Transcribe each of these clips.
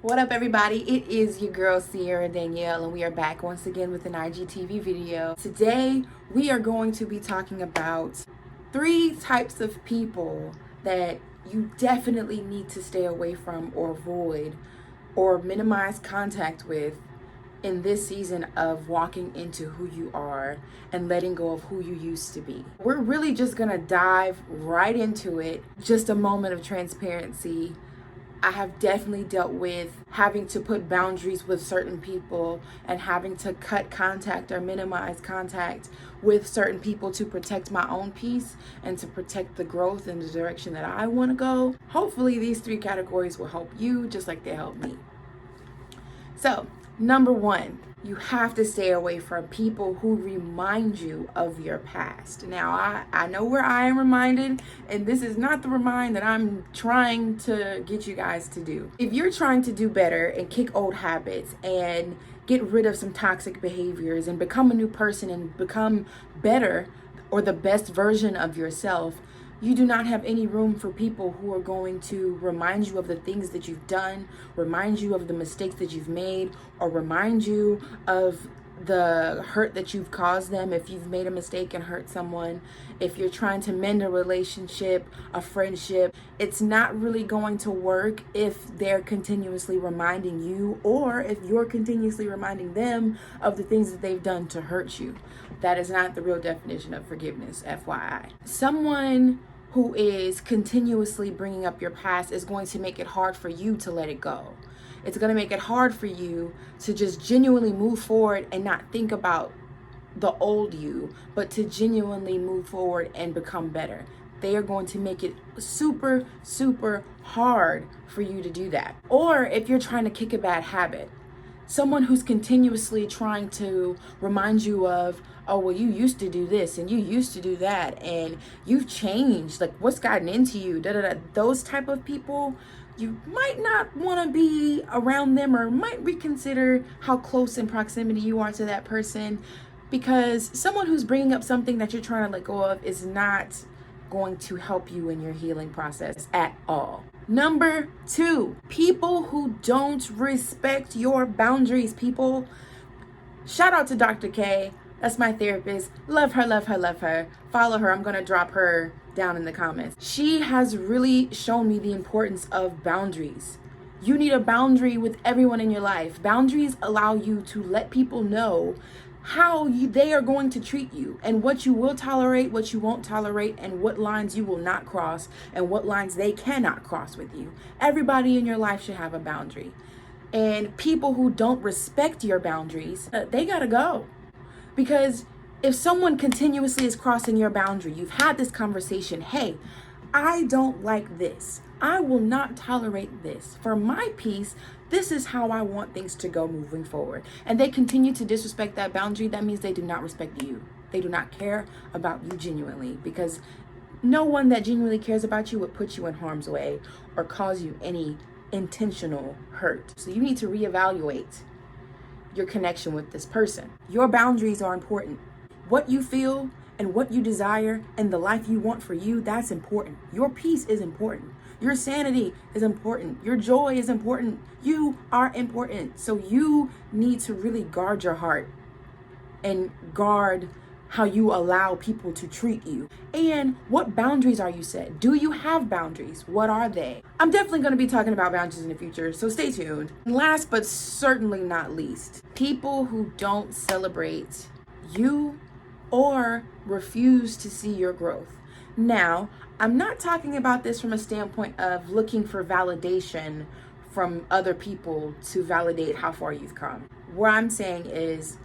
What up, everybody? It is your girl Sierra Danielle, and we are back once again with an IGTV video. Today, we are going to be talking about 3 types of people that you definitely need to stay away from or avoid or minimize contact with in this season of walking into who you are and letting go of who you used to be. We're really just gonna dive right into it. Just a moment of transparency. I have definitely dealt with having to put boundaries with certain people and having to cut contact or minimize contact with certain people to protect my own peace and to protect the growth in the direction that I want to go. Hopefully, these 3 categories will help you just like they help me. So, number 1, you have to stay away from people who remind you of your past. Now, I know where I am reminded, and this is not the remind that I'm trying to get you guys to do. If you're trying to do better and kick old habits and get rid of some toxic behaviors and become a new person and become better or the best version of yourself, you do not have any room for people who are going to remind you of the things that you've done, remind you of the mistakes that you've made, or remind you of the hurt that you've caused them if you've made a mistake and hurt someone. If you're trying to mend a relationship, a friendship, it's not really going to work if they're continuously reminding you or if you're continuously reminding them of the things that they've done to hurt you. That is not the real definition of forgiveness, FYI. Someone who is continuously bringing up your past is going to make it hard for you to let it go. It's going to make it hard for you to just genuinely move forward and not think about the old you, but to genuinely move forward and become better. They are going to make it super, super hard for you to do that. Or if you're trying to kick a bad habit, someone who's continuously trying to remind you of, oh, well, you used to do this and you used to do that and you've changed, like what's gotten into you, those type of people, you might not want to be around them or might reconsider how close in proximity you are to that person, because someone who's bringing up something that you're trying to let go of is not going to help you in your healing process at all. Number 2, people who don't respect your boundaries. People, shout out to Dr. K. That's my therapist. Love her, love her, love her. Follow her. I'm going to drop her down in the comments. She has really shown me the importance of boundaries. You need a boundary with everyone in your life. Boundaries allow you to let people know how they are going to treat you and what you will tolerate, what you won't tolerate, and what lines you will not cross and what lines they cannot cross with you. Everybody in your life should have a boundary. And people who don't respect your boundaries, they gotta go. Because if someone continuously is crossing your boundary, you've had this conversation, hey, I don't like this. I will not tolerate this. For my peace, this is how I want things to go moving forward. And they continue to disrespect that boundary. That means they do not respect you. They do not care about you genuinely, because no one that genuinely cares about you would put you in harm's way or cause you any intentional hurt. So you need to reevaluate your connection with this person. Your boundaries are important. What you feel and what you desire and the life you want for you, that's important. Your peace is important. Your sanity is important. Your joy is important. You are important. So you need to really guard your heart and guard how you allow people to treat you. And what boundaries are you set? Do you have boundaries? What are they? I'm definitely going to be talking about boundaries in the future, so stay tuned. And last but certainly not least, people who don't celebrate you or refuse to see your growth. Now, I'm not talking about this from a standpoint of looking for validation from other people to validate how far you've come. What I'm saying is,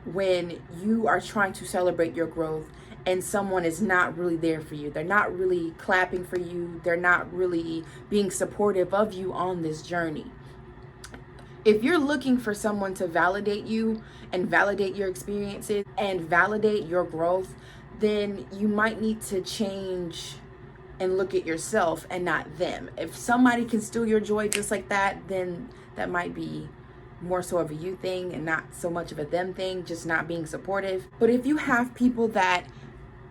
when you are trying to celebrate your growth and someone is not really there for you, they're not really clapping for you, they're not really being supportive of you on this journey. If you're looking for someone to validate you and validate your experiences and validate your growth, then you might need to change and look at yourself and not them. If somebody can steal your joy just like that, then that might be more so of a you thing and not so much of a them thing, just not being supportive. But if you have people that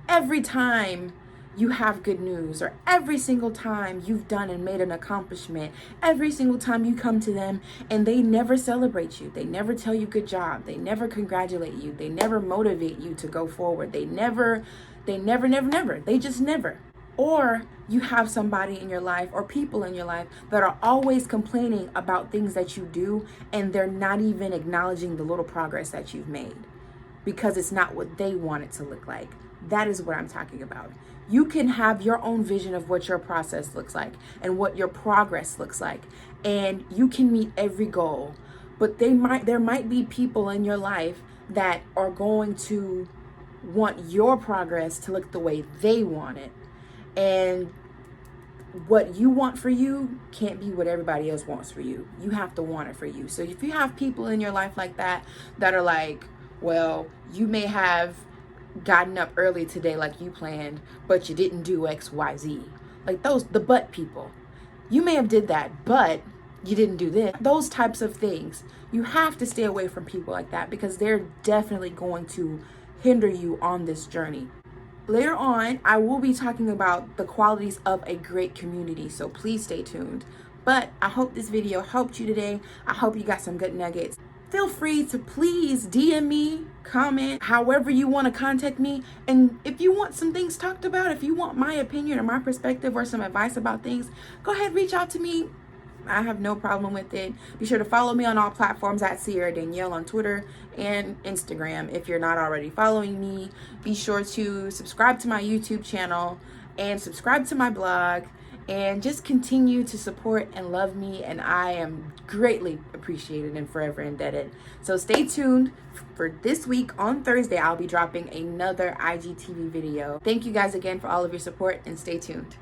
every time you have good news, or every single time you've done and made an accomplishment, every single time you come to them and they never celebrate you, they never tell you good job, they never congratulate you, they never motivate you to go forward, they never, they just never. Or you have somebody in your life or people in your life that are always complaining about things that you do, and they're not even acknowledging the little progress that you've made because it's not what they want it to look like. That is what I'm talking about. You can have your own vision of what your process looks like and what your progress looks like, and you can meet every goal. But there might be people in your life that are going to want your progress to look the way they want it. And what you want for you can't be what everybody else wants for you. You have to want it for you. So if you have people in your life like that are like, well, you may have gotten up early today like you planned, but you didn't do X, Y, Z. Like the but people. You may have did that, but you didn't do this. Those types of things. You have to stay away from people like that because they're definitely going to hinder you on this journey. Later on, I will be talking about the qualities of a great community, so please stay tuned. But I hope this video helped you today. I hope you got some good nuggets. Feel free to please DM me, comment, however you want to contact me. And if you want some things talked about, if you want my opinion or my perspective or some advice about things, go ahead, reach out to me. I have no problem with it. Be sure to follow me on all platforms at Sierra Danielle on Twitter and Instagram. If you're not already following me, be sure to subscribe to my YouTube channel and subscribe to my blog, and just continue to support and love me, and I am greatly appreciated and forever indebted. So stay tuned for this week. On Thursday, I'll be dropping another IGTV video. Thank you guys again for all of your support, and stay tuned.